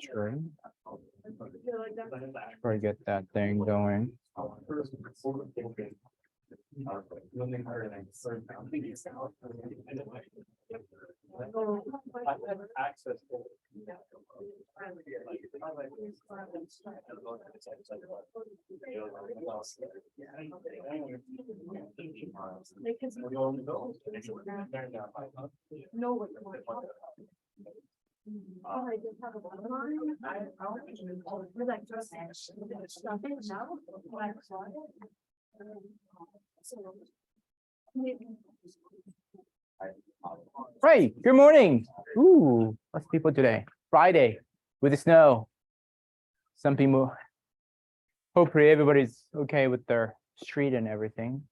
Sure. Try to get that thing going. Right. Good morning. Ooh, lots of people today. Friday with the snow. Some people, hopefully everybody's okay with their street and everything.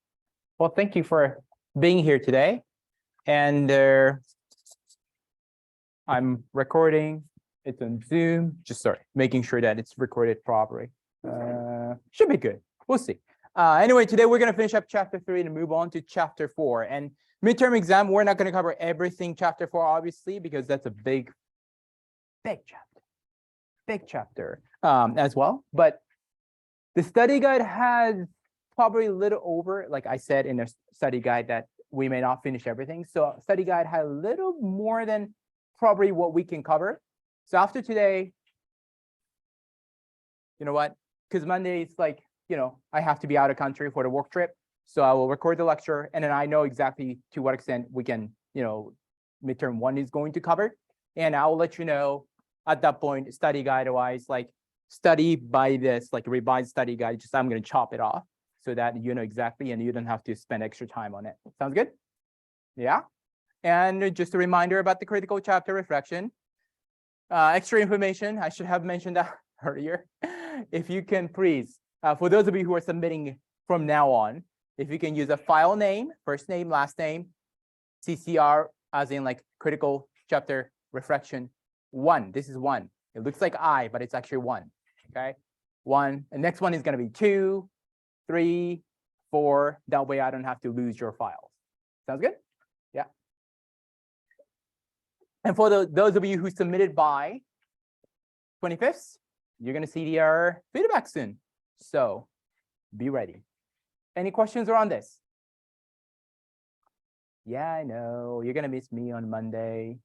Well, thank you for being here today. And I'm recording. It's on Zoom. Just making sure that it's recorded properly. Should be good. We'll see. Anyway, today we're going to finish up chapter 3 and move on to chapter 4. And midterm exam, we're not going to cover everything chapter 4, obviously, because that's a big chapter as well. But the study guide has probably a little over, like I said in the study guide, that we may not finish everything. So study guide had a little more than probably what we can cover. So after today, you know what? Because Monday is like, I have to be out of country for the work trip. So I will record the lecture, and then I know exactly to what extent we can, midterm 1 is going to cover. And I will let you know at that point, study guide wise, like study by this, like revised study guide, I'm going to chop it off so that you know exactly and you don't have to spend extra time on it. Sounds good? Yeah. And just a reminder about the critical chapter reflection. Extra information, I should have mentioned that earlier. If you can please, for those of you who are submitting from now on, if you can use a file name, first name, last name, CCR, as in like critical chapter reflection 1. This is 1. It looks like I, but it's actually 1. Okay, 1. The next one is going to be 2, 3, 4. That way I don't have to lose your files. Sounds good? Yeah. And for those of you who submitted by 25th, you're going to see their feedback soon. So be ready. Any questions around this? Yeah, I know you're going to miss me on Monday,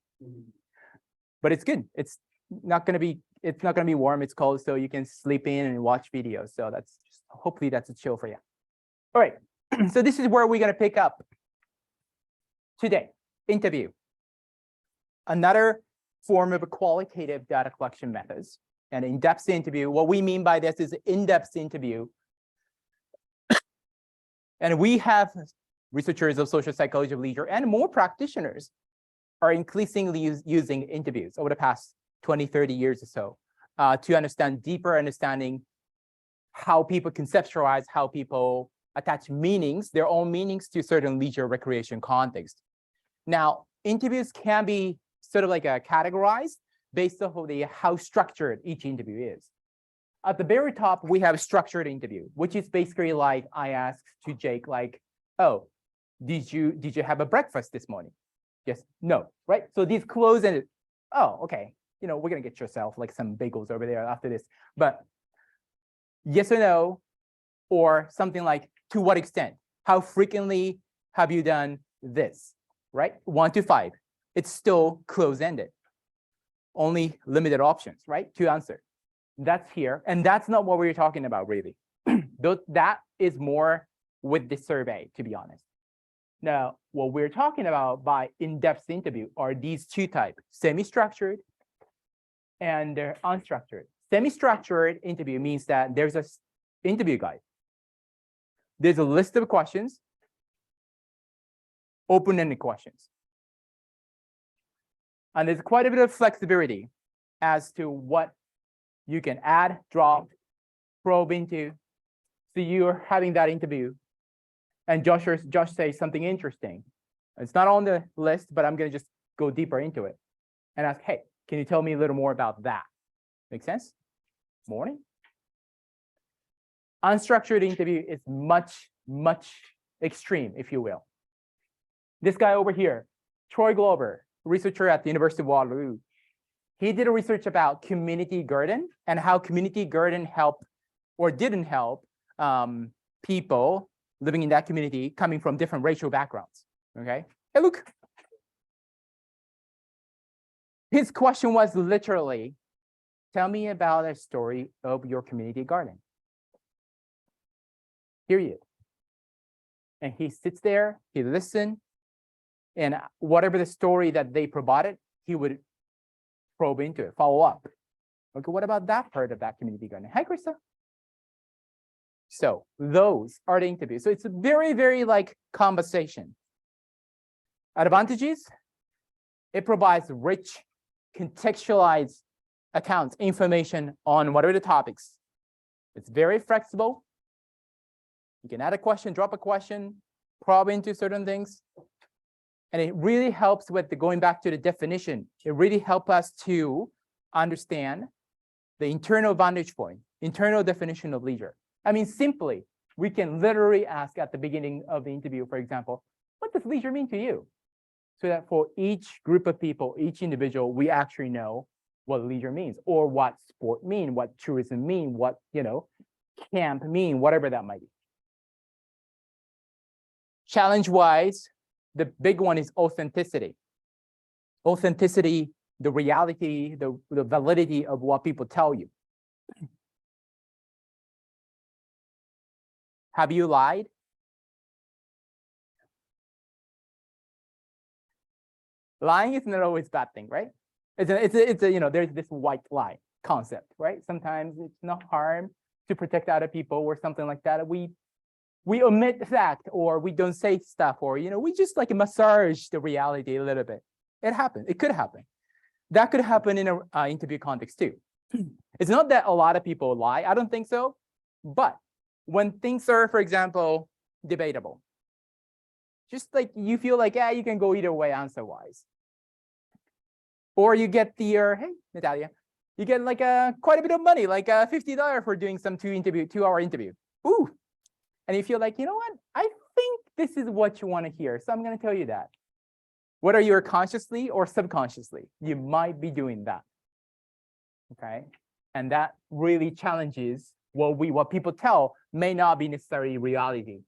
but it's good. It's not going to be warm. It's cold, so you can sleep in and watch videos. So hopefully that's a chill for you. All right. So this is where we're going to pick up today. Interview. Another form of a qualitative data collection methods. And in-depth interview, what we mean by this is in-depth interview. And we have researchers of social psychology of leisure and more practitioners are increasingly using interviews over the past 20, 30 years or so to understand deeper understanding how people conceptualize, how people attach meanings, their own meanings to certain leisure recreation context. Now, interviews can be sort of like categorized based off of how structured each interview is. At the very top, we have a structured interview, which is basically like I asked to Jake, like, oh, did you have a breakfast this morning? Yes, no, right? So these close-ended, oh, okay, we're gonna get yourself like some bagels over there after this, but yes or no, or something like, to what extent? How frequently have you done this, right? 1 to 5, it's still close-ended. Only limited options, right, to answer. That's here, and that's not what we're talking about, really. That is more with the survey, to be honest. Now, what we're talking about by in-depth interview are these 2 types, semi-structured and unstructured. Semi-structured interview means that there's an interview guide. There's a list of questions, open-ended questions. And there's quite a bit of flexibility as to what you can add, drop, probe into. So you're having that interview, and Josh says something interesting. It's not on the list, but I'm going to just go deeper into it and ask, hey, can you tell me a little more about that? Make sense? Morning. Unstructured interview is much, much extreme, if you will. This guy over here, Troy Glover, researcher at the University of Waterloo. He did a research about community garden and how community garden helped or didn't help people living in that community coming from different racial backgrounds. Okay. Hey, look. His question was literally, tell me about a story of your community garden. Period. And he sits there, he listens, and whatever the story that they provided, he would probe into it, follow up. Okay, what about that part of that community garden? Hi, Krista. So those are the interviews. So it's a very, very like conversation. Advantages, it provides rich, contextualized accounts, information on whatever the topics. It's very flexible. You can add a question, drop a question, probe into certain things. And it really helps with the going back to the definition. It really helps us to understand the internal vantage point, internal definition of leisure. I mean, simply, we can literally ask at the beginning of the interview, for example, what does leisure mean to you? So that for each group of people, each individual, we actually know what leisure means, or what sport mean, what tourism mean, what, camp mean, whatever that might be. Challenge-wise, the big one is authenticity. Authenticity, the reality, the validity of what people tell you. Have you lied? Lying is not always a bad thing, right? It's a there's this white lie concept, right? Sometimes it's not harm to protect other people or something like that. We omit the fact, or we don't say stuff, or we just like massage the reality a little bit. It happens. It could happen. That could happen in an interview context too. It's not that a lot of people lie. I don't think so. But when things are, for example, debatable, just like you feel like, yeah, you can go either way answer-wise. Or you get the, hey, Natalia, you get like quite a bit of money, like $50 for doing some 2-hour interview. Ooh. And you feel like, you know what? I think this is what you want to hear. So I'm going to tell you that. Whether you're consciously or subconsciously, you might be doing that. Okay. And that really challenges what people tell may not be necessarily reality.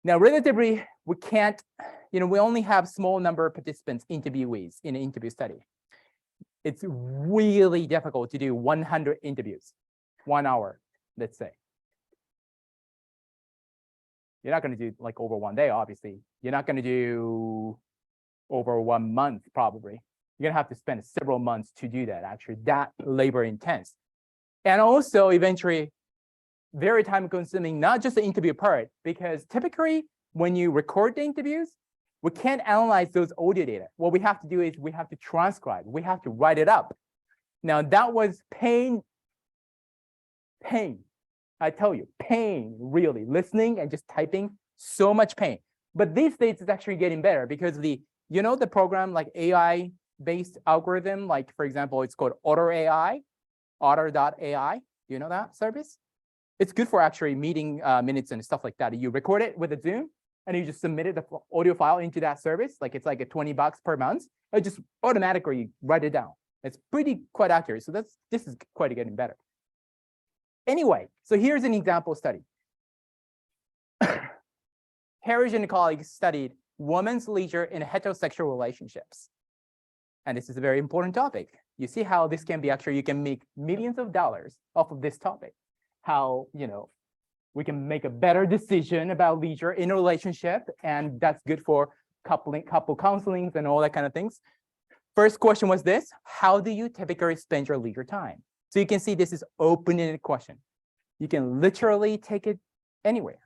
Now, relatively, we can't, we only have small number of participants, interviewees in an interview study. It's really difficult to do 100 interviews, 1 hour, let's say. You're not going to do like over 1 day, obviously. You're not going to do over 1 month, probably. You're going to have to spend several months to do that, actually, that labor intense. And also, eventually, very time consuming, not just the interview part, because typically when you record the interviews, we can't analyze those audio data. What we have to do is we have to transcribe, we have to write it up. Now that was pain. I tell you, pain, really, listening and just typing, so much pain. But these days it's actually getting better because the program like AI-based algorithm, like for example, it's called Otter.ai. You know that service? It's good for actually meeting minutes and stuff like that. You record it with a Zoom and you just submit the audio file into that service. Like it's like a $20 per month. It just automatically write it down. It's quite accurate. So this is quite getting better. Anyway, so here's an example study. Harris and colleagues studied women's leisure in heterosexual relationships. And this is a very important topic. You see how this can be actually, you can make millions of dollars off of this topic. How, we can make a better decision about leisure in a relationship. And that's good for couple counselings and all that kind of things. First question was this: how do you typically spend your leisure time? So you can see this is open-ended question. You can literally take it anywhere.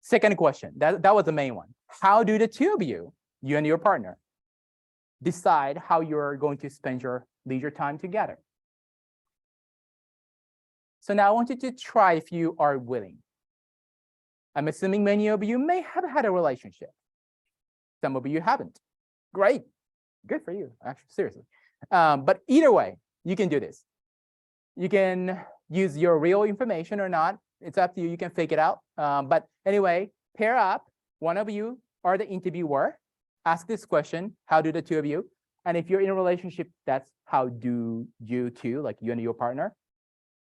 Second question, that was the main one. How do the two of you and your partner, decide how you're going to spend your leisure time together? So now I want you to try if you are willing. I'm assuming many of you may have had a relationship. Some of you haven't. Great. Good for you, actually, seriously. But either way, you can do this. You can use your real information or not. It's up to you. You can fake it out. But anyway, pair up, one of you are the interviewer. Ask this question, how do the two of you? And if you're in a relationship, that's how do you two, like you and your partner.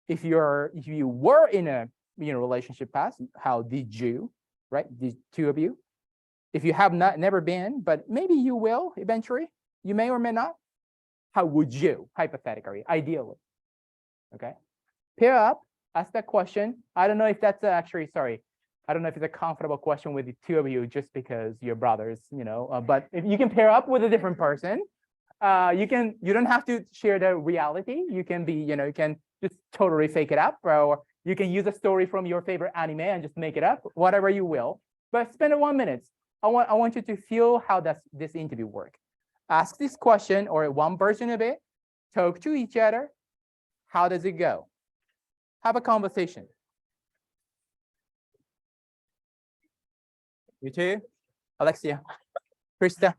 If you were in a relationship past, how did you, right? The two of you. If you have never been, but maybe you will eventually, you may or may not. How would you, hypothetically, ideally? Okay. Pair up, ask that question. I don't know if that's actually, sorry, I don't know if it's a comfortable question with the two of you just because you're brothers, but if you can pair up with a different person, you don't have to share the reality. You can be, you can just totally fake it up, or you can use a story from your favorite anime and just make it up, whatever you will. But spend 1 minute. I want you to feel how this interview work. Ask this question or one version of it, talk to each other. How does it go? Have a conversation. You too? Alexia, Krista.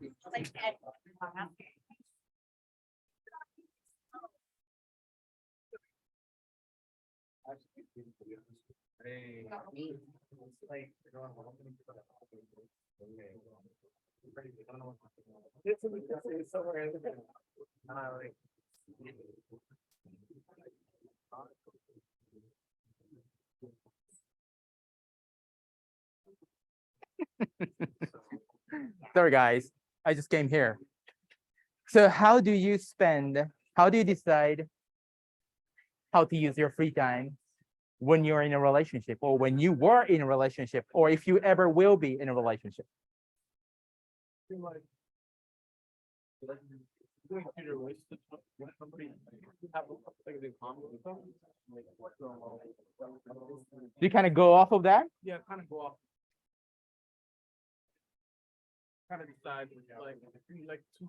Sorry, guys, I just came here. So how do you decide how to use your free time when you're in a relationship, or when you were in a relationship, or if you ever will be in a relationship? Do you kind of go off of that? Yeah, kind of go off. Kind of decide like two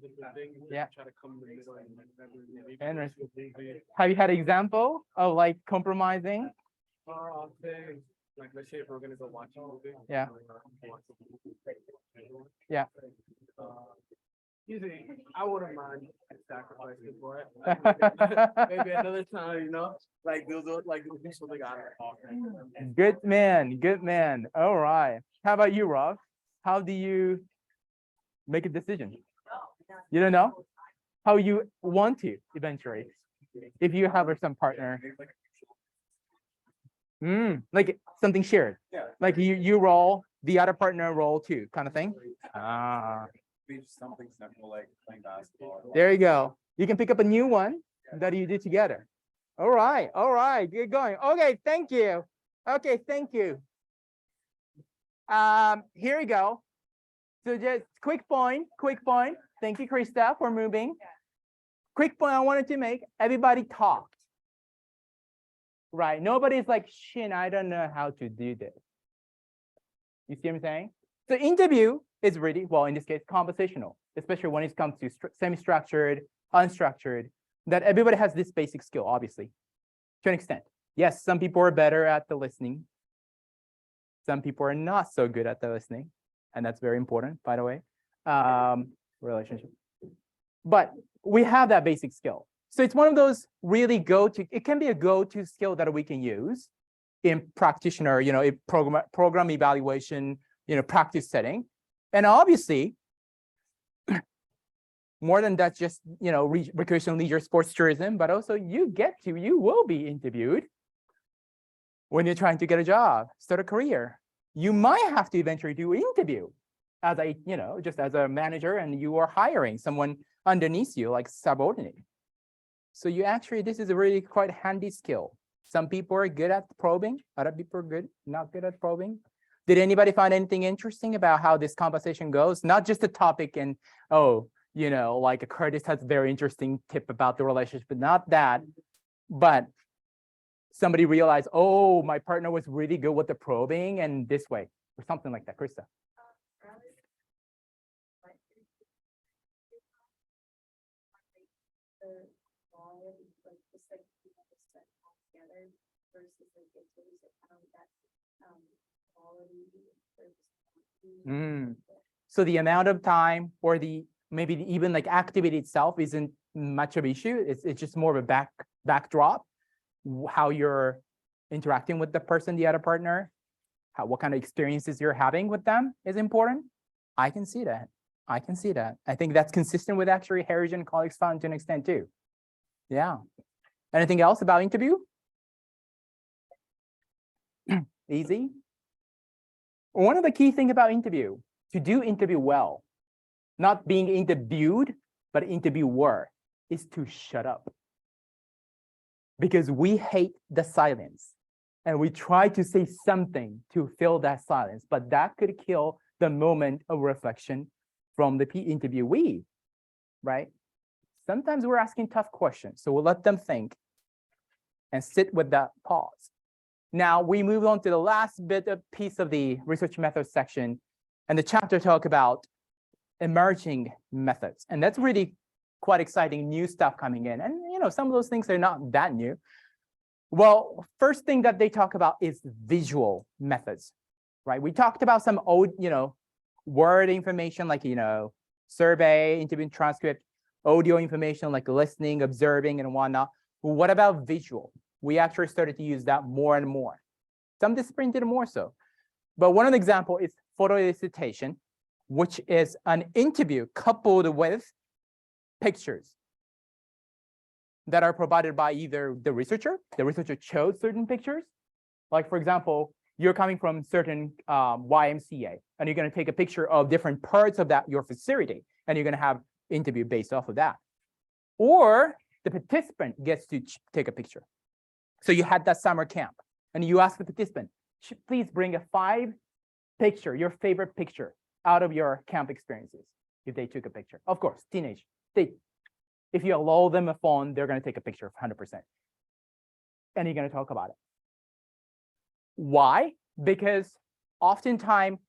different things. Yeah. Try to come in the middle And have you had an example of like compromising? Say, like let's say if we're gonna go watch a movie. Yeah. Yeah. Usually, I wouldn't mind sacrificing for it. Maybe another time, like do something out of Good man, good man. All right. How about you, Rob? How do you make a decision? You don't know how you want to eventually, if you have some partner. Like something shared. Yeah. Like you roll, the other partner roll too, kind of thing. Something simple like playing basketball. There you go. You can pick up a new one that you do together. All right, get going. Okay, thank you. Okay, thank you. Here we go. So just quick point. Thank you, Krista, for moving. Quick point I wanted to make. Everybody talked. Right. Nobody's like, Shin, I don't know how to do this. You see what I'm saying? So interview is really, well, in this case, conversational, especially when it comes to semi-structured, unstructured, that everybody has this basic skill, obviously, to an extent. Yes, some people are better at the listening. Some people are not so good at the listening. And that's very important, by the way, relationship. But we have that basic skill. So it's one of those really it can be a go-to skill that we can use in practitioner, in program evaluation, practice setting. And obviously, more than that, just, recreation, leisure, sports, tourism, but also you will be interviewed when you're trying to get a job, start a career. You might have to eventually do an interview as just as a manager, and you are hiring someone underneath you, like subordinate. So this is a really quite handy skill. Some people are good at probing, other people are not good at probing. Did anybody find anything interesting about how this conversation goes? Not just the topic and, like Curtis has a very interesting tip about the relationship, but not that. But somebody realized, oh, my partner was really good with the probing and this way, or something like that. Krista. So the amount of time or maybe even like activity itself isn't much of an issue. It's just more of a backdrop, how you're interacting with the person, the other partner. what kind of experiences you're having with them is important. I can see that. I can see that. I think that's consistent with actually Heritage and colleagues found to an extent too. Yeah. Anything else about interview? Easy. One of the key things about interview, to do interview well, not being interviewed, but interviewer, is to shut up. Because we hate the silence. And we try to say something to fill that silence, but that could kill the moment of reflection from the interviewee, right? Sometimes we're asking tough questions, so we'll let them think and sit with that pause. Now we move on to the last piece of the research methods section, and the chapter talk about emerging methods. And that's really quite exciting new stuff coming in. And some of those things are not that new. Well, first thing that they talk about is visual methods, right? We talked about some old, word information like, survey, interview transcript, audio information like listening, observing, and whatnot. But what about visual? We actually started to use that more and more. Some disciplines did more so. But one of the examples is photo elicitation, which is an interview coupled with pictures that are provided by either the researcher chose certain pictures. Like, for example, you're coming from certain YMCA, and you're going to take a picture of different parts of your facility, and you're going to have interview based off of that. Or the participant gets to take a picture. So you had that summer camp, and you ask the participant, please bring a 5 picture, your favorite picture out of your camp experiences. If they took a picture, of course, teenage, if you allow them a phone, they're going to take a picture of 100%. And you're going to talk about it. Why? Because oftentimes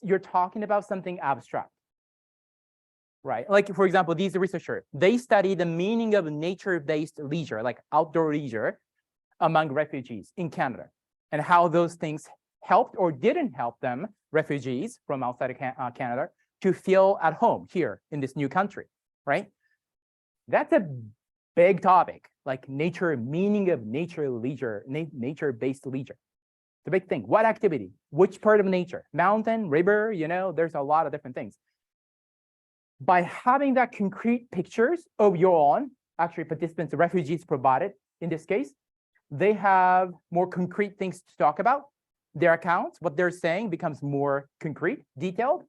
you're talking about something abstract, right? Like, for example, these researchers, they study the meaning of nature-based leisure, like outdoor leisure, among refugees in Canada, and how those things helped or didn't help them, refugees from outside of Canada, to feel at home here in this new country, right? That's a big topic, like meaning of nature leisure, nature-based leisure. It's a big thing. What activity? Which part of nature? Mountain, river, there's a lot of different things. By having that concrete pictures of your own, actually participants, refugees provided in this case, they have more concrete things to talk about. Their accounts, what they're saying becomes more concrete, detailed.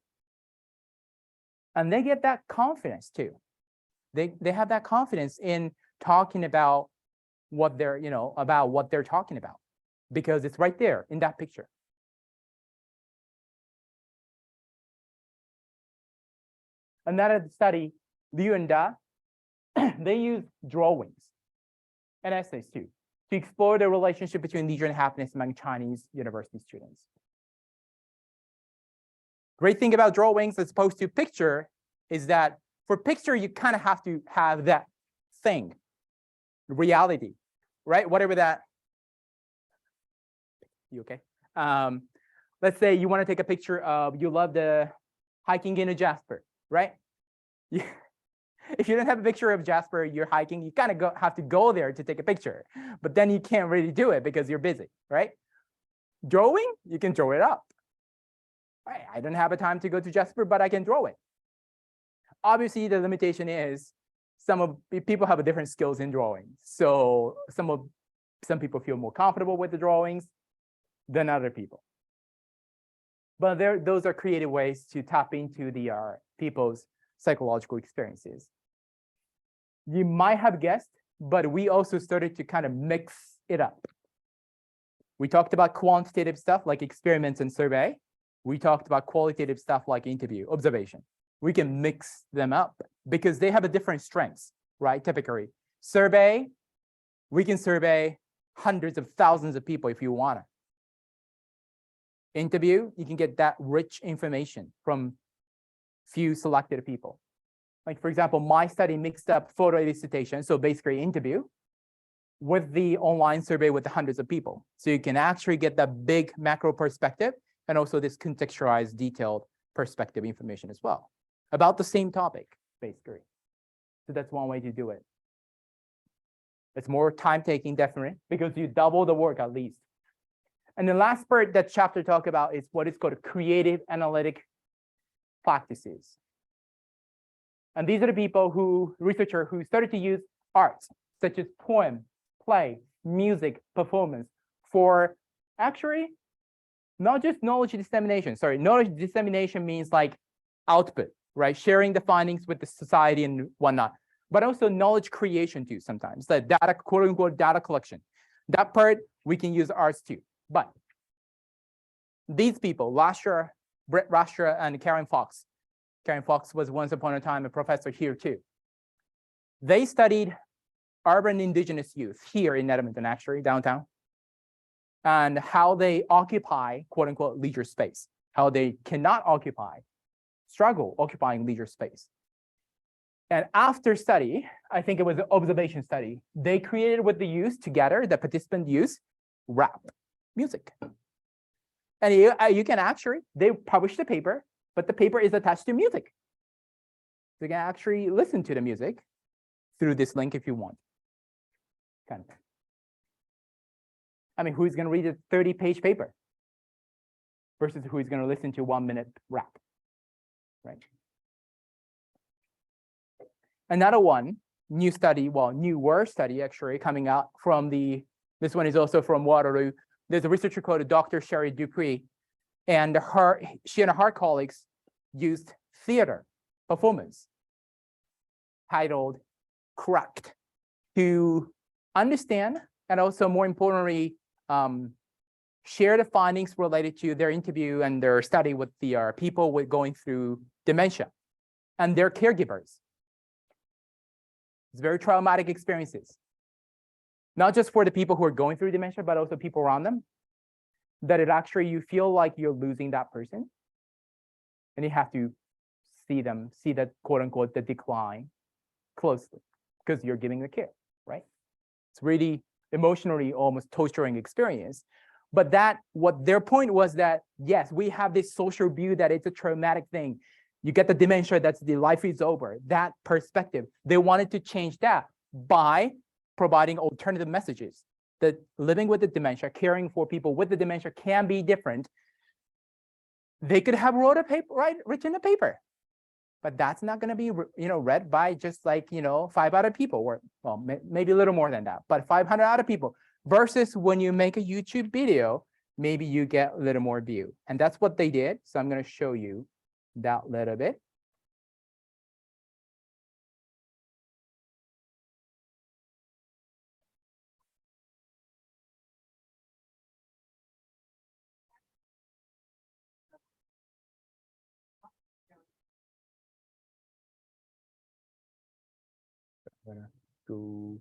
And they get that confidence too. They have that confidence in talking about what they're, about what they're talking about, because it's right there in that picture. Another study, Liu and Da, they use drawings and essays too, to explore the relationship between leisure and happiness among Chinese university students. Great thing about drawings as opposed to picture is that for picture, you kind of have to have that thing, reality, right? Whatever that, you okay? Let's say you want to take a picture of, you love the hiking in a Jasper, right? If you don't have a picture of Jasper, you're hiking, you kind of have to go there to take a picture, but then you can't really do it because you're busy, right? Drawing, you can draw it up. Right? I don't have a time to go to Jasper, but I can draw it. Obviously, the limitation is some people have a different skills in drawing. So some people feel more comfortable with the drawings than other people. But those are creative ways to tap into the people's psychological experiences. You might have guessed, but we also started to kind of mix it up. We talked about quantitative stuff like experiments and survey. We talked about qualitative stuff like interview, observation. We can mix them up because they have a different strengths, right? Typically, survey, we can survey hundreds of thousands of people if you want to. Interview, you can get that rich information from few selected people. Like, for example, my study mixed up photo elicitation, so basically interview, with the online survey with the hundreds of people. So you can actually get that big macro perspective and also this contextualized, detailed perspective information as well about the same topic, basically. So that's one way to do it. It's more time taking, definitely, because you double the work at least. And the last part that chapter talk about is what is called creative analytic practices. And these are the people researcher who started to use arts, such as poem, play, music, performance, for actually not just knowledge dissemination. Sorry, knowledge dissemination means like output, right? Sharing the findings with the society and whatnot, but also knowledge creation too sometimes, the data, quote unquote, data collection. That part, we can use arts too. But these people, Brett Lastra and Karen Fox was once upon a time a professor here too. They studied urban indigenous youth here in Edmonton, actually, downtown, and how they occupy, quote unquote, leisure space, how they cannot struggle occupying leisure space. And after study, I think it was an observation study, they created with the youth together, the participant youth, rap music. And you can actually, they published the paper, but the paper is attached to music. So you can actually listen to the music through this link if you want. Kind of. I mean, who's going to read a 30-page paper versus who's going to listen to 1-minute rap, right? Another one, newer study actually coming out from this one is also from Waterloo. There's a researcher called Dr. Sherry Dupree, and she and her colleagues used theater performance titled Cracked to understand and also more importantly, share the findings related to their interview and their study with the people going through dementia and their caregivers. It's very traumatic experiences, not just for the people who are going through dementia, but also people around them, that it actually, you feel like you're losing that person and you have to see that quote unquote, the decline closely because you're giving the care, right? It's really emotionally almost torturing experience. But what their point was that, yes, we have this social view that it's a traumatic thing. You get the dementia, that's the life is over, that perspective. They wanted to change that by providing alternative messages that living with the dementia, caring for people with the dementia can be different. They could have written a paper, but that's not going to be read by just like 5 other people, or well, maybe a little more than that, but 500 other people. Versus when you make a YouTube video, maybe you get a little more view, and that's what they did. So I'm going to show you that little bit. Go.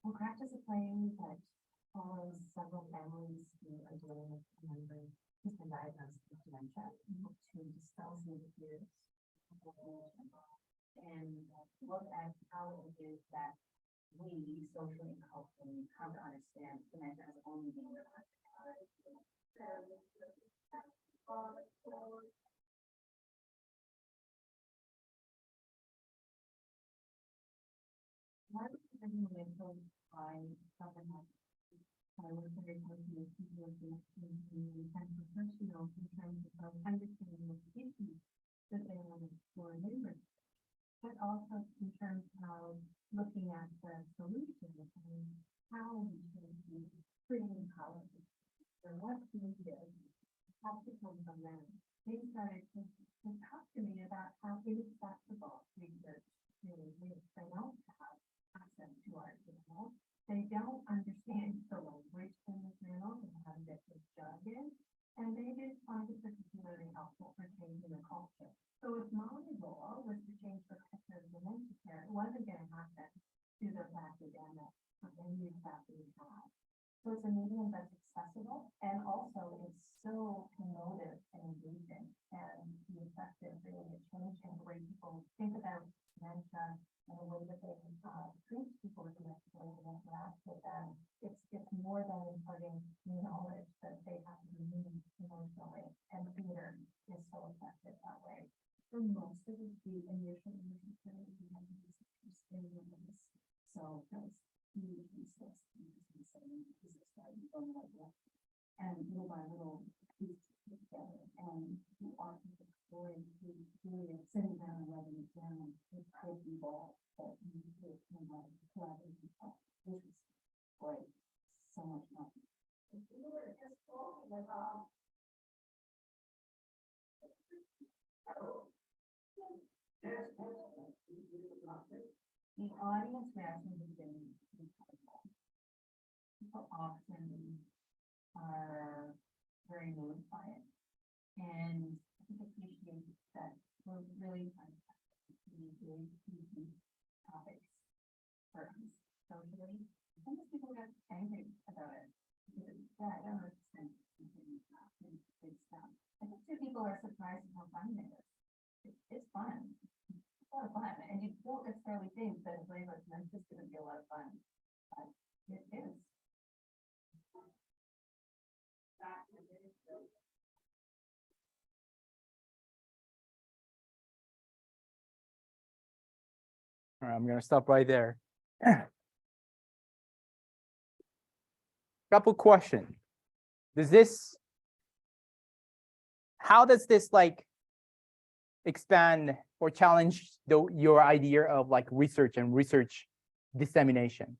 Well, practice of playing that follows several families who are dealing with a member who's been diagnosed with dementia to dispel some of the fears and look at how it is that we socially and culturally come to understand dementia as only being Why was the mental by someone else? I was very closely with people and professionals in terms of understanding the issues that they want to explore neighbors, but also in terms of looking at the solutions and how we should be creating policy. So what we did have to come from them. They started to talk to me about how inaccessible research really is. They don't have access to our journal. They don't understand the language in the journal and how to get this jargon, and they didn't find it particularly helpful for changing the culture. So if my goal was to change the culture of dementia care, it wasn't going to happen through the academic venues that we have. So it's a medium that's accessible, and also it's so emotive and engaging, and the effective really at changing the way people think about dementia and the way that they treat people with dementia and interact with them. It's more than imparting knowledge that they have to be moved emotionally, and theater is so effective that way. The audience reaction has been incredible. People often are very moved by it. And I think appreciate that we're really trying to be really easy topics for us socially. Sometimes people get angry about it. Because, yeah, I don't understand big stuff. I think too people are surprised at how fun it is. It's fun. It's a lot of fun. And you don't necessarily think that it's like it's just gonna be a lot of fun. But it is. All right, I'm gonna stop right there. Couple questions. How does this like expand or challenge your idea of like research and research dissemination?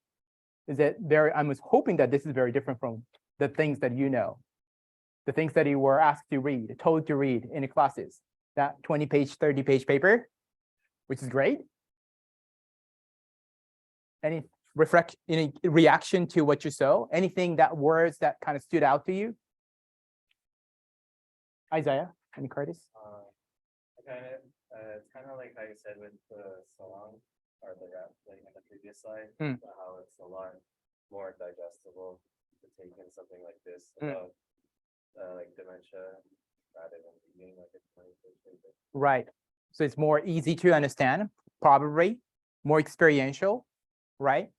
Is it I was hoping that this is very different from the things that you know, the things that you were asked to read, told to read in the classes, that 20-page, 30-page paper, which is great. Any reaction to what you saw? Anything words that kind of stood out to you? Isaiah, any Curtis? It's kind of like how you said with the song or the rap thing on the previous slide, how it's a lot more digestible to take in something like this about like dementia rather than reading like a 20-page paper. Right. So it's more easy to understand, probably more experiential, right?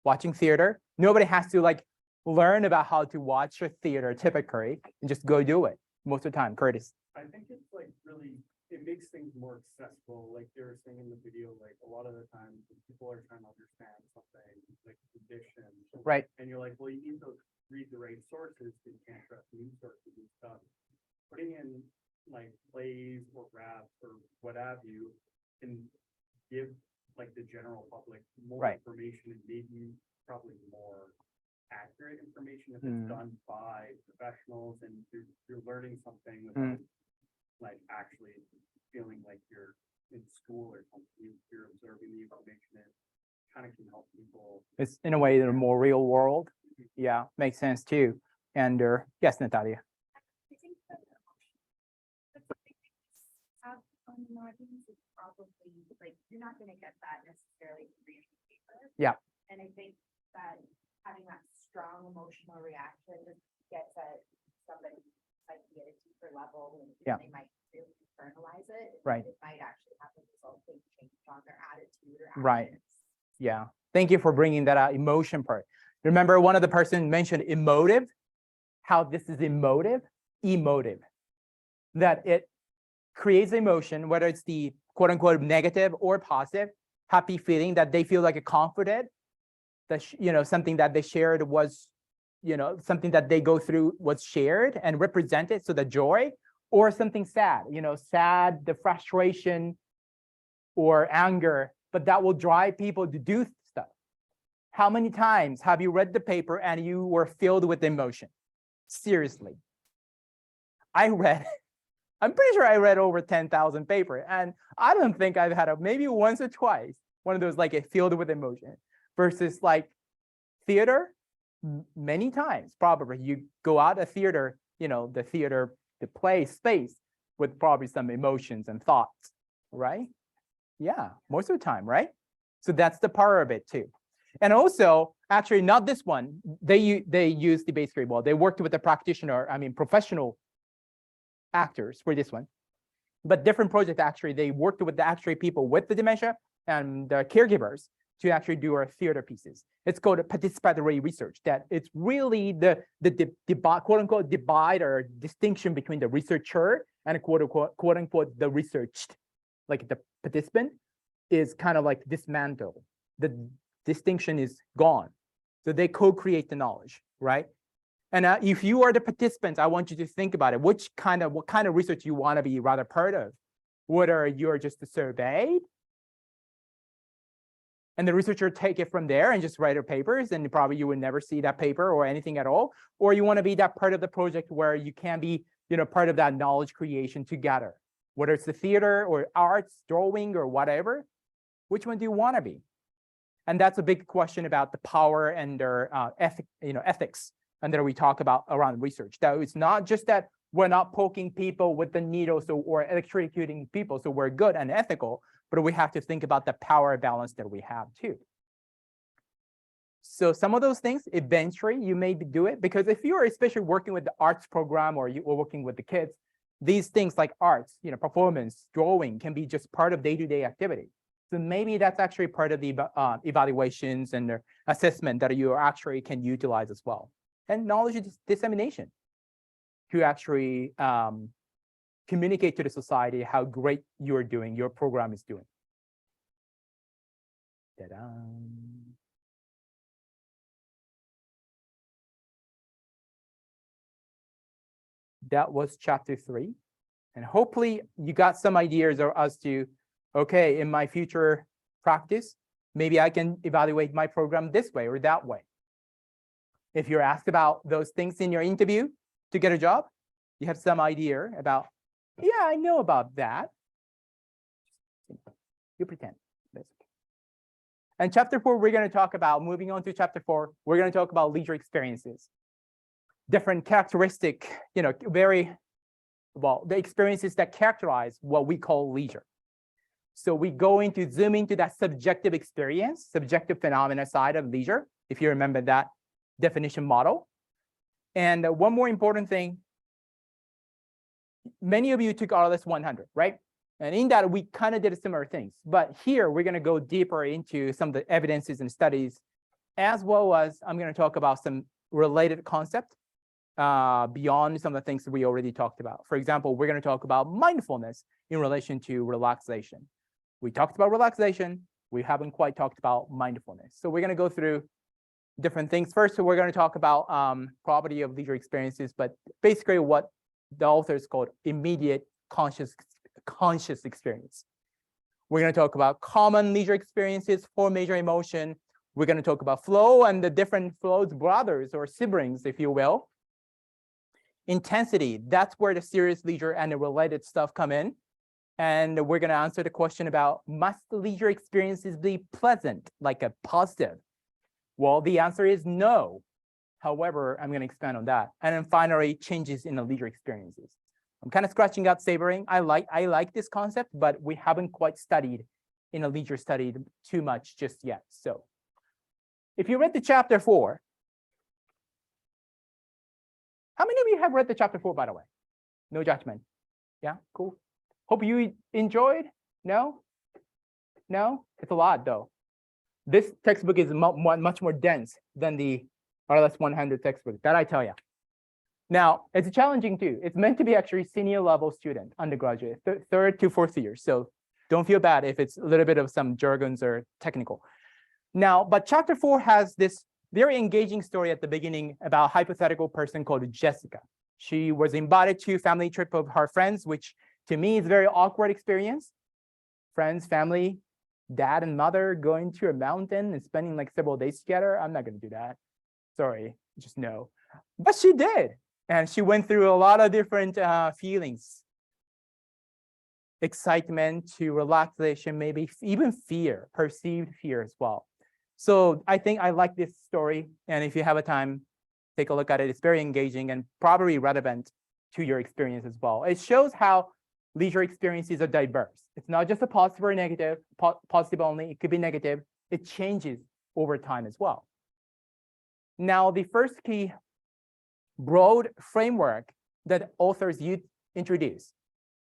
Watching theater. Nobody has to like learn about how to watch a theater typically and just go do it most of the time. Curtis. I think it's like really, it makes things more accessible. Like they were saying in the video, like a lot of the time people are trying to understand something like condition. Right. And you're like, well, you need to read the right sources, but you can't trust news sources and stuff. Putting in like plays or raps or what have you can give like the general public more information and maybe probably more accurate information if it's done by professionals and you're learning something without like actually feeling like you're in school or something. You're observing the information and kind of can help people. It's in a way the more real world. Yeah, makes sense too. And yes, Natalia. I think that have on the margins is probably like you're not going to get that necessarily in reading paper. Yeah. And I think that having that strong emotional reaction just gets at somebody might be at a deeper level and they might really internalize it. Right. It might actually have a resulting change on their attitude or actions. Right. Yeah. Thank you for bringing that out, emotion part. Remember one of the person mentioned emotive, how this is emotive, that it creates emotion, whether it's the quote unquote negative or positive, happy feeling that they feel like a confident, that, something that they shared was, something that they go through was shared and represented. So the joy, or something sad, sad, the frustration or anger, but that will drive people to do stuff. How many times have you read the paper and you were filled with emotion? Seriously. I'm pretty sure I read over 10,000 paper, and I don't think I've had maybe once or twice, one of those like filled with emotion versus like theater, many times, probably you go out a theater, the play space with probably some emotions and thoughts, right? Yeah, most of the time, right? So that's the power of it too. And also, actually, not this one. They use the base grade. Well, they worked with a practitioner, professional actors for this one. But different project, actually, they worked with the actually people with the dementia and the caregivers to actually do our theater pieces. It's called a participatory research. That it's really the quote unquote divide or distinction between the researcher and quote unquote the researched, like the participant, is kind of like dismantled. The distinction is gone. So they co-create the knowledge, right? And if you are the participants, I want you to think about it. What kind of research you want to be rather part of? Whether you're just surveyed and the researcher take it from there and just write their papers, and probably you would never see that paper or anything at all. Or you want to be that part of the project where you can be, part of that knowledge creation together, whether it's the theater or arts, drawing or whatever. Which one do you want to be? And that's a big question about the power and their ethics, and that we talk about around research. That it's not just that we're not poking people with the needle or electrocuting people, so we're good and ethical, but we have to think about the power balance that we have too. So some of those things, eventually you may do it, because if you're especially working with the arts program or you're working with the kids, these things like arts, performance, drawing can be just part of day-to-day activity. So maybe that's actually part of the evaluations and the assessment that you actually can utilize as well. And knowledge dissemination to actually communicate to the society how great you're doing, your program is doing. Ta-da. That was chapter 3. And hopefully you got some ideas or as to, okay, in my future practice, maybe I can evaluate my program this way or that way. If you're asked about those things in your interview to get a job, you have some idea about, yeah, I know about that. You pretend. And chapter 4, we're going to talk about, moving on to chapter 4, we're going to talk about leisure experiences. Different characteristic, the experiences that characterize what we call leisure. So we go into zoom into that subjective experience, subjective phenomena side of leisure, if you remember that definition model. And one more important thing, many of you took RLS 100, right? And in that, we kind of did similar things. But here, we're going to go deeper into some of the evidences and studies, as well as I'm going to talk about some related concepts beyond some of the things that we already talked about. For example, we're going to talk about mindfulness in relation to relaxation. We talked about relaxation. We haven't quite talked about mindfulness. So we're going to go through different things. First, we're going to talk about property of leisure experiences, but basically what the authors called immediate conscious experience. We're going to talk about common leisure experiences, 4 major emotion. We're going to talk about flow and the different flows, brothers or siblings, if you will. Intensity, that's where the serious leisure and the related stuff come in. And we're going to answer the question about, must leisure experiences be pleasant, like a positive? Well, the answer is no. However, I'm going to expand on that. And then finally, changes in the leisure experiences. I'm kind of scratching out savoring. I like this concept, but we haven't quite studied in a leisure study too much just yet. So if you read the chapter 4, how many of you have read the chapter 4, by the way? No judgment. Yeah, cool. Hope you enjoyed. No? No? It's a lot, though. This textbook is much more dense than the RLS 100 textbook, that I tell you. Now, it's challenging, too. It's meant to be actually senior level student, undergraduate, 3rd to 4th year. So don't feel bad if it's a little bit of some jargons or technical. Now, but chapter 4 has this very engaging story at the beginning about a hypothetical person called Jessica. She was invited to a family trip of her friends, which to me is a very awkward experience. Friends, family, dad and mother going to a mountain and spending like several days together. I'm not going to do that. Sorry, just no. But she did. And she went through a lot of different feelings. Excitement to relaxation, maybe even fear, perceived fear as well. So I think I like this story. And if you have a time, take a look at it. It's very engaging and probably relevant to your experience as well. It shows how leisure experiences are diverse. It's not just a positive or negative, positive only. It could be negative. It changes over time as well. Now, the first key broad framework that authors introduce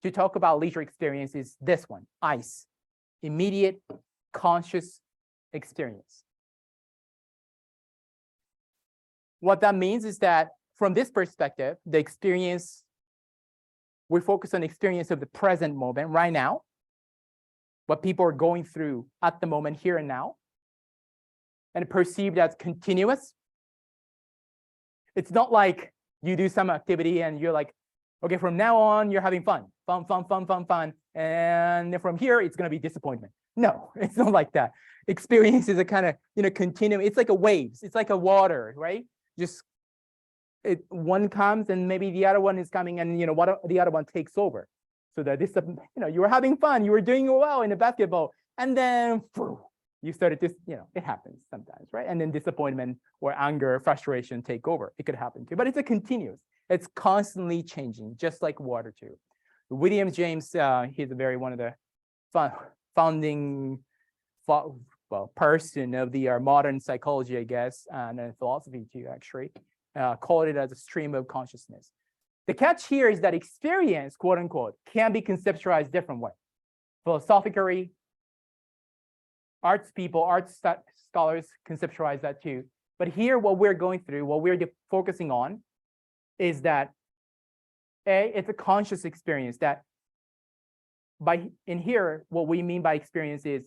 to talk about leisure experience is this one, ICE, immediate conscious experience. What that means is that from this perspective, the experience, we focus on the experience of the present moment right now, what people are going through at the moment here and now, and perceived as continuous. It's not like you do some activity and you're like, okay, from now on, you're having fun. And from here, it's going to be disappointment. No, it's not like that. experiences are kind of, continuum. It's like a waves. It's like a water, right? Just one comes and maybe the other one is coming and, the other one takes over. So that this, you were having fun, you were doing well in the basketball, and then you started this, it happens sometimes, right? And then disappointment or anger, frustration take over. It could happen too, but it's a continuous. It's constantly changing, just like water too. William James, he's one of the founding person of the modern psychology, I guess, and philosophy too, actually, called it as a stream of consciousness. The catch here is that experience, quote unquote, can be conceptualized different way. Philosophically, arts scholars conceptualize that too. But here, what we're going through, what we're focusing on is that it's a conscious experience that in here, what we mean by experience is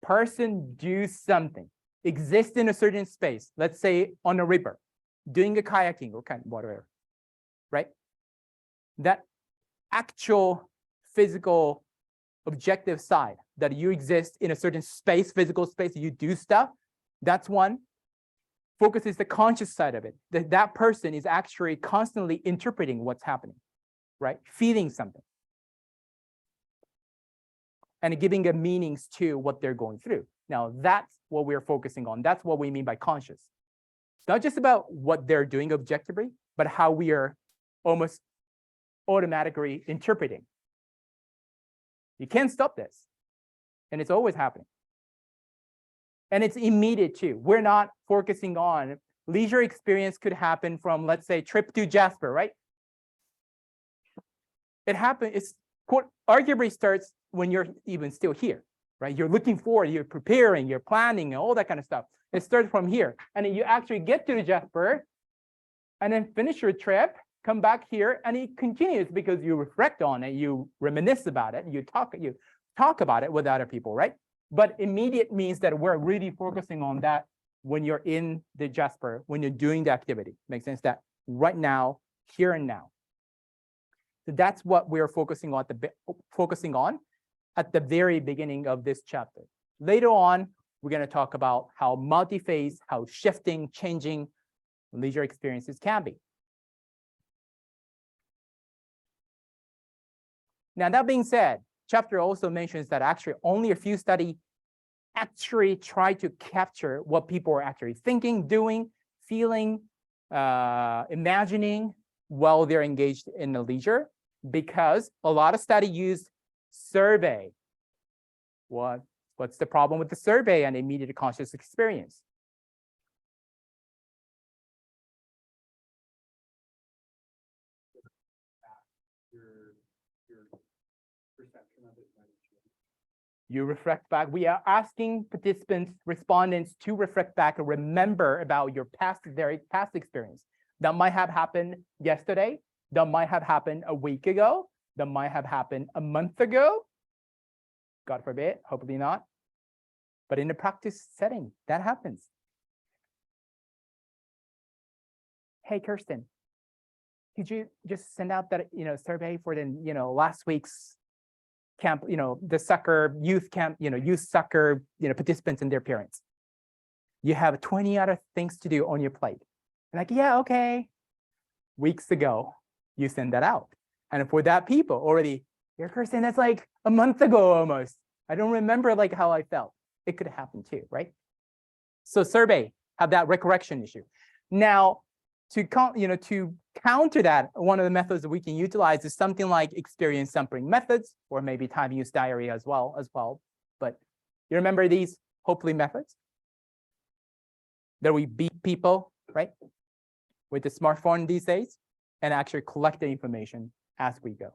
person do something, exist in a certain space, let's say on a river, doing a kayaking or kind of whatever, right? That actual physical objective side that you exist in a certain space, physical space, you do stuff, that's one. Focus is the conscious side of it. That person is actually constantly interpreting what's happening, right? Feeling something. And giving a meanings to what they're going through. Now, that's what we're focusing on. That's what we mean by conscious. It's not just about what they're doing objectively, but how we are almost automatically interpreting. You can't stop this. And it's always happening. And it's immediate too. We're not focusing on leisure experience could happen from, let's say, trip to Jasper, right? It happens, it's quote, arguably starts when you're even still here, right? You're looking forward, you're preparing, you're planning, and all that kind of stuff. It starts from here. And then you actually get to the Jasper and then finish your trip, come back here, and it continues because you reflect on it, you reminisce about it, you talk about it with other people, right? But immediate means that we're really focusing on that when you're in the Jasper, when you're doing the activity. Makes sense that right now, here and now. So that's what we're focusing on at the very beginning of this chapter. Later on, we're going to talk about how multi-phase, how shifting, changing leisure experiences can be. Now, that being said, chapter also mentions that actually only a few studies actually try to capture what people are actually thinking, doing, feeling, imagining while they're engaged in the leisure, because a lot of studies use survey. What's the problem with the survey and immediate conscious experience? Your perception of it might change. You reflect back. We are asking participants, respondents to reflect back and remember about your past experience. That might have happened yesterday. That might have happened a week ago. That might have happened a month ago. God forbid, hopefully not. But in the practice setting, that happens. Hey, Kirsten, could you just send out that survey for the last week's camp, the soccer youth camp, youth soccer participants and their parents. You have 20 other things to do on your plate. And like, yeah, okay. Weeks ago, you send that out. And for that people already, your Kirsten, that's like a month ago almost. I don't remember like how I felt. It could happen too, right? So survey have that recollection issue. Now, to counter that, one of the methods that we can utilize is something like experience sampling methods, or maybe time use diary as well. But you remember these hopefully methods that we beat people, right, with the smartphone these days, and actually collect the information as we go.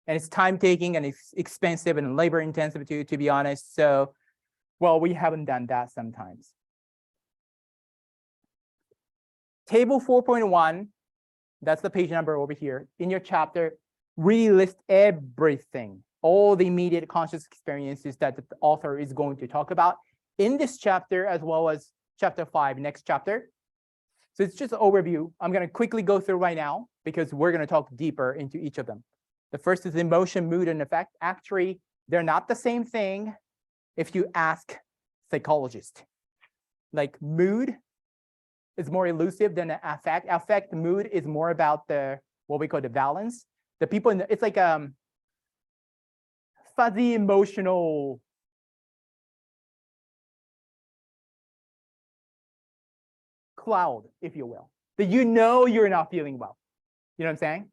And it's time taking and it's expensive and labor intensive to be honest. So, well, we haven't done that sometimes. Table 4.1, that's the page number over here in your chapter, really list everything, all the immediate conscious experiences that the author is going to talk about in this chapter, as well as chapter 5, next chapter. So it's just an overview. I'm going to quickly go through right now because we're going to talk deeper into each of them. The first is emotion, mood, and effect. Actually, they're not the same thing. if you ask psychologists. Like mood is more elusive than affect. Affect, mood is more about the what we call the balance. The people in the, it's like fuzzy emotional cloud, if you will, that you know you're not feeling well. You know what I'm saying?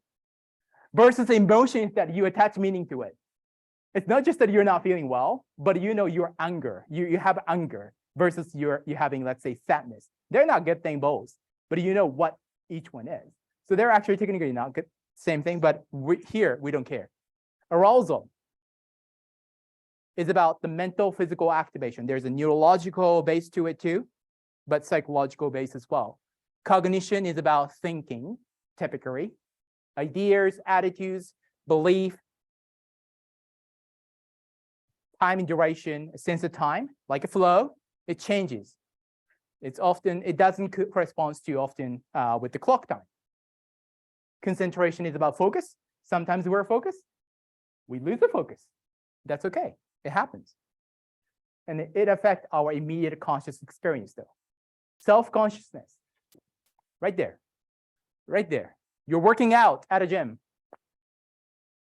Versus emotions that you attach meaning to it. It's not just that you're not feeling well, but you know your anger. You have anger versus you're having, let's say, sadness. They're not good thing both, but you know what each one is. So they're actually technically not good, same thing, but here we don't care. Arousal is about the mental physical activation. There's a neurological base to it too, but psychological base as well. Cognition is about thinking, typically, ideas, attitudes, belief, time and duration, a sense of time, like a flow, it changes. It's often, it doesn't correspond to often with the clock time. Concentration is about focus. Sometimes we're focused, we lose the focus. That's okay, it happens. And it affects our immediate conscious experience though. Self-consciousness, right there, right there. You're working out at a gym,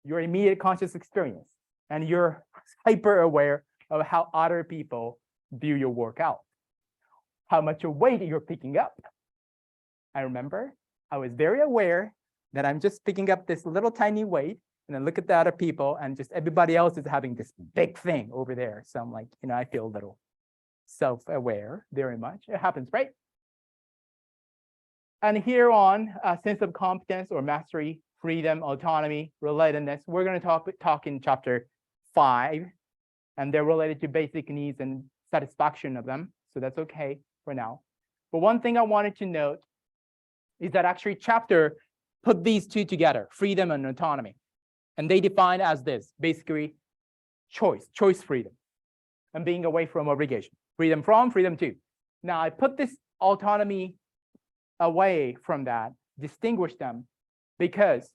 your immediate conscious experience, and you're hyper aware of how other people view your workout, how much weight you're picking up. I remember I was very aware that I'm just picking up this little tiny weight, and then look at the other people, and just everybody else is having this big thing over there. So I'm like, you know, I feel a little self-aware very much. It happens, right? And here on sense of competence or mastery, freedom, autonomy, relatedness, we're going to talk in chapter 5, and they're related to basic needs and satisfaction of them. So that's okay for now. But one thing I wanted to note is that actually chapter put these two together, freedom and autonomy. And they define as this, basically choice freedom, and being away from obligation. Freedom from, freedom to. Now I put this autonomy away from that, distinguish them, because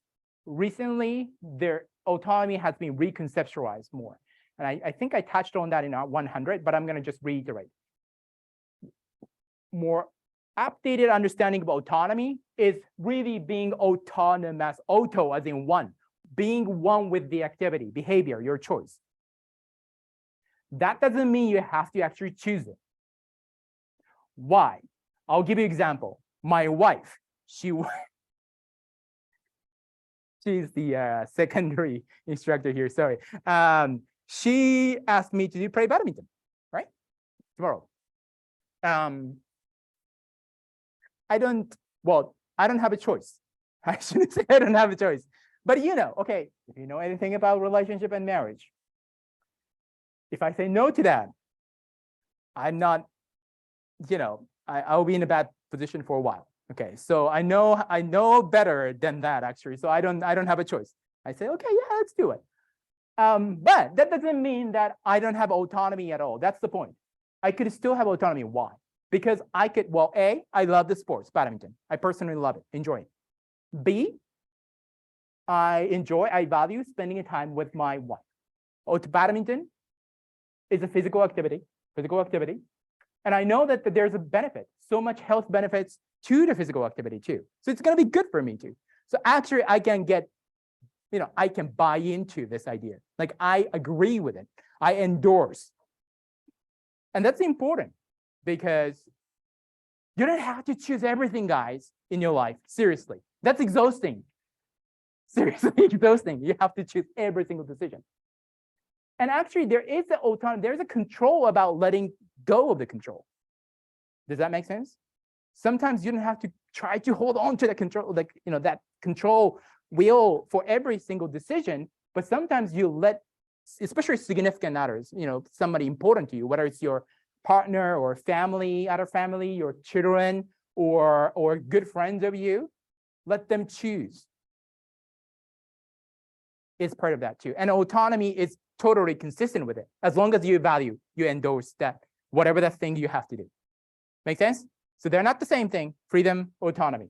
recently their autonomy has been reconceptualized more. And I think I touched on that in our 100, but I'm going to just reiterate. More updated understanding of autonomy is really being autonomous, auto as in one, being one with the activity, behavior, your choice. That doesn't mean you have to actually choose it. Why? I'll give you an example. My wife, she's the secondary instructor here, sorry. She asked me to play badminton, right? Tomorrow. I don't have a choice. I shouldn't say I don't have a choice. But you know, okay, if you know anything about relationship and marriage, if I say no to that, I'm not, you know, I'll be in a bad position for a while. Okay, so I know better than that actually. So I don't have a choice. I say, okay, yeah, let's do it. But that doesn't mean that I don't have autonomy at all. That's the point. I could still have autonomy. Why? Because I could, well, A, I love the sports, badminton. I personally love it, enjoy it. B, I value spending time with my wife. Badminton is a physical activity. And I know that there's a benefit, so much health benefits to the physical activity too. So it's going to be good for me too. So actually I can get, you know, I can buy into this idea. Like I agree with it. I endorse. And that's important because you don't have to choose everything, guys, in your life. Seriously, that's exhausting. Seriously exhausting. You have to choose every single decision. And actually there is the autonomy, there's a control about letting go of the control. Does that make sense? Sometimes you don't have to try to hold on to the control, like, you know, that control wheel for every single decision, but sometimes you let, especially significant others, you know, somebody important to you, whether it's your partner or family, other family, your children, or good friends of you, let them choose. It's part of that too. And autonomy is totally consistent with it. As long as you value, you endorse that, whatever that thing you have to do. Make sense? So they're not the same thing, freedom, autonomy.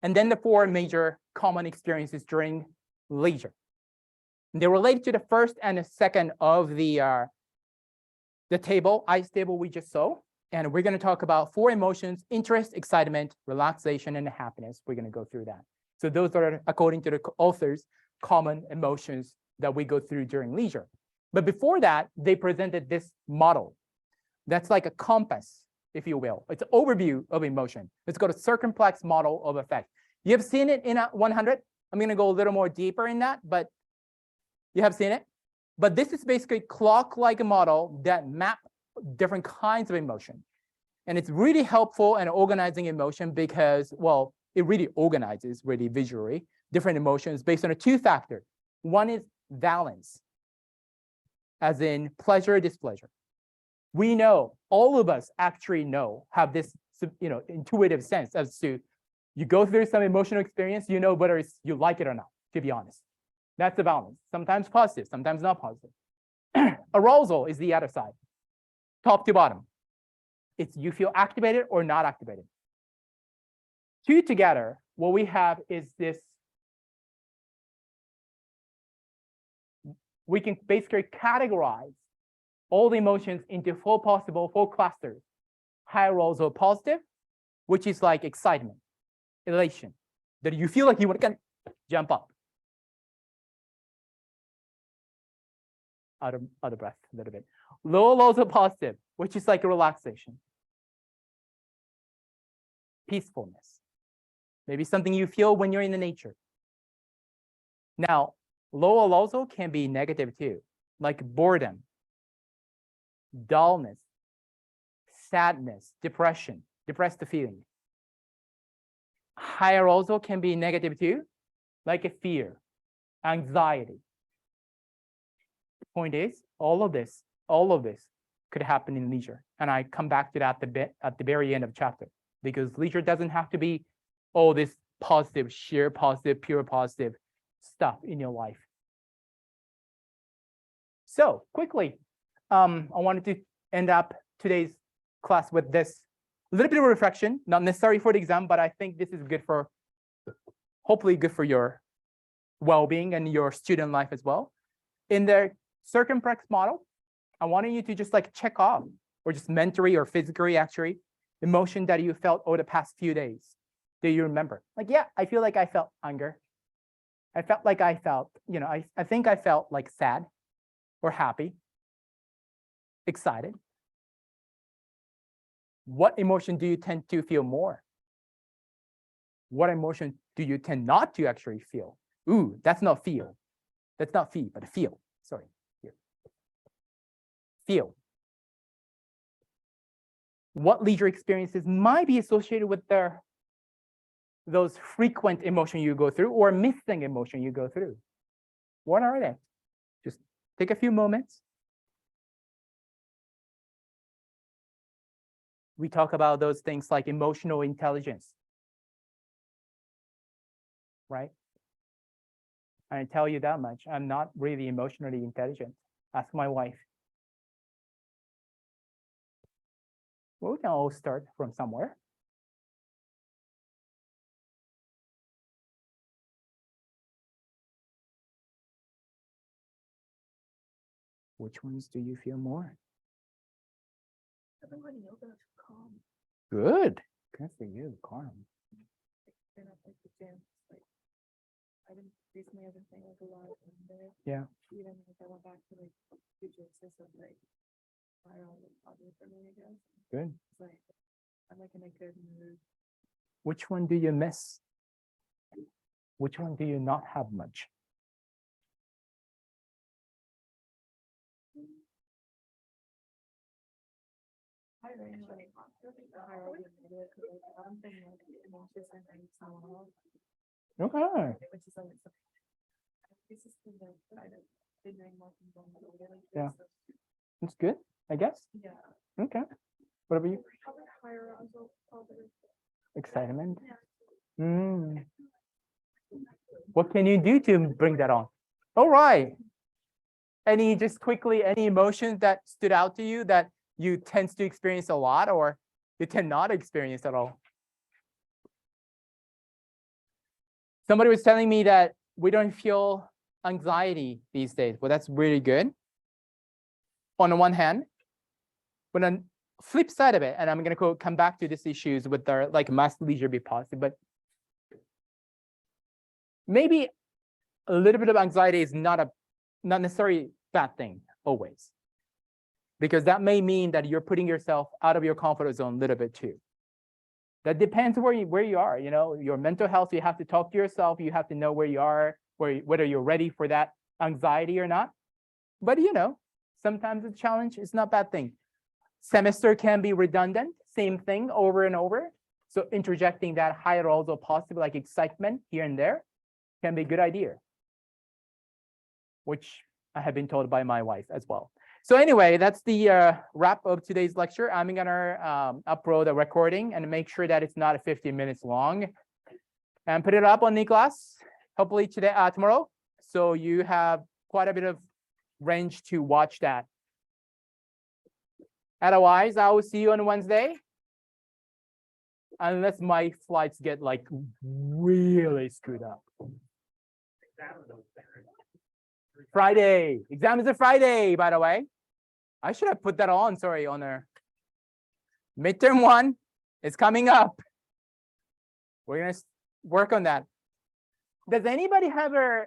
And then the 4 major common experiences during leisure. They relate to the first and the second of the table, ICE table we just saw. And we're going to talk about 4 emotions: interest, excitement, relaxation, and happiness. We're going to go through that. So those are, according to the authors, common emotions that we go through during leisure. But before that, they presented this model. That's like a compass, if you will. It's an overview of emotion. It's called a circumplex model of effect. You have seen it in 100. I'm going to go a little more deeper in that, but you have seen it. But this is basically clock-like a model that map different kinds of emotion. And it's really helpful in organizing emotion because, well, it really organizes really visually different emotions based on 2 factors. One is valence, as in pleasure, displeasure. We know, all of us actually know, have this, intuitive sense as to, you go through some emotional experience, you know whether you like it or not, to be honest. That's the balance. Sometimes positive, sometimes not positive. Arousal is the other side, top to bottom. It's you feel activated or not activated. 2 together, what we have is this. We can basically categorize all the emotions into 4 clusters. High arousal positive, which is like excitement, elation, that you feel like you want to jump up. Out of breath a little bit. Low arousal positive, which is like a relaxation, peacefulness. Maybe something you feel when you're in the nature. Now, low arousal can be negative too, like boredom, dullness, sadness, depression, depressed feeling. High arousal can be negative too, like a fear, anxiety. The point is, all of this could happen in leisure. And I come back to that at the very end of the chapter, because leisure doesn't have to be all this positive, sheer positive, pure positive stuff in your life. So quickly, I wanted to end up today's class with this little bit of reflection, not necessary for the exam, but I think this is good for, hopefully good for your well-being and your student life as well. In the circumplex model, I wanted you to just like check off, or just mentally or physically actually, emotion that you felt over the past few days. Do you remember? Like, yeah, I feel like I felt anger. I felt like I felt, I think I felt like sad or happy, excited. What emotion do you tend to feel more? What emotion do you tend not to actually feel? Ooh, that's not feel. That's not feel, but feel. Sorry, here. Feel. What leisure experiences might be associated with those frequent emotion you go through or missing emotion you go through? What are they? Just take a few moments. We talk about those things like emotional intelligence, right? I tell you that much. I'm not really emotionally intelligent. Ask my wife. Well, we can all start from somewhere. Which ones do you feel more? Everyone yoga is calm. Good. Good for you, calm. They're not like the gym. Like, I didn't recently I've been playing like a lot of there. Yeah. Even if I went back to like jujitsu, so like viral and positive for me, I guess. Good. It's like I'm like in a good mood. Which one do you miss? Which one do you not have much? I really like the higher order media because like I don't think like emotions and things someone else, Okay. which is like this is the I don't been doing more things on the older like Yeah. this, so, That's good, I guess. yeah. Okay. What about you? Probably higher also positive. Excitement. Yeah. What can you do to bring that on? All right. Just quickly, any emotions that stood out to you that you tend to experience a lot or you tend not to experience at all? Somebody was telling me that we don't feel anxiety these days. Well, that's really good. On the one hand, but on flip side of it, and I'm gonna come back to these issues with our like mass leisure be positive, but maybe a little bit of anxiety is not necessarily bad thing always, because that may mean that you're putting yourself out of your comfort zone a little bit too. That depends where you are, you know, your mental health, you have to talk to yourself, you have to know where you are, whether you're ready for that anxiety or not. But you know, sometimes the challenge is not a bad thing. Semester can be redundant, same thing over and over. So interjecting that higher also positive like excitement here and there can be a good idea, which I have been told by my wife as well. So anyway, that's the wrap of today's lecture. I'm gonna upload a recording and make sure that it's not 50 minutes long and put it up on the class, hopefully today, tomorrow. So you have quite a bit of range to watch that. Otherwise, I will see you on Wednesday. Unless my flights get like really screwed up. Friday. Exam is a Friday, by the way. I should have put that on, sorry, on there. Midterm 1 is coming up. We're gonna work on that. Does anybody have a,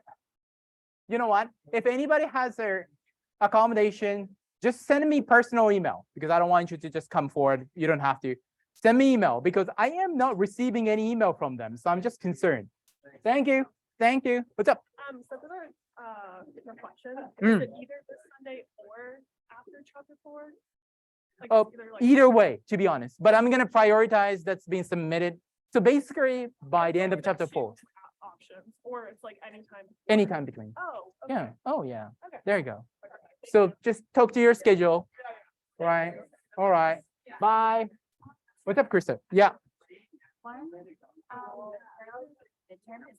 you know what? If anybody has their accommodation, just send me personal email because I don't want you to just come forward. You don't have to. Send me email because I am not receiving any email from them. So I'm just concerned. Thank you. Thank you. What's up? So for the reflection, Mm. is it either this Sunday or after chapter 4? Like, Oh, it's either, like, either way, to be honest, but I'm gonna prioritize that's being submitted. So basically, by the end of there's chapter two 4, options, or it's like anytime. before. anytime between. Oh, okay. Yeah. Oh, yeah. Okay. There you go. Okay. So just talk to your schedule. Right. All right. Bye. What's up, Krista? Yeah. One, the term is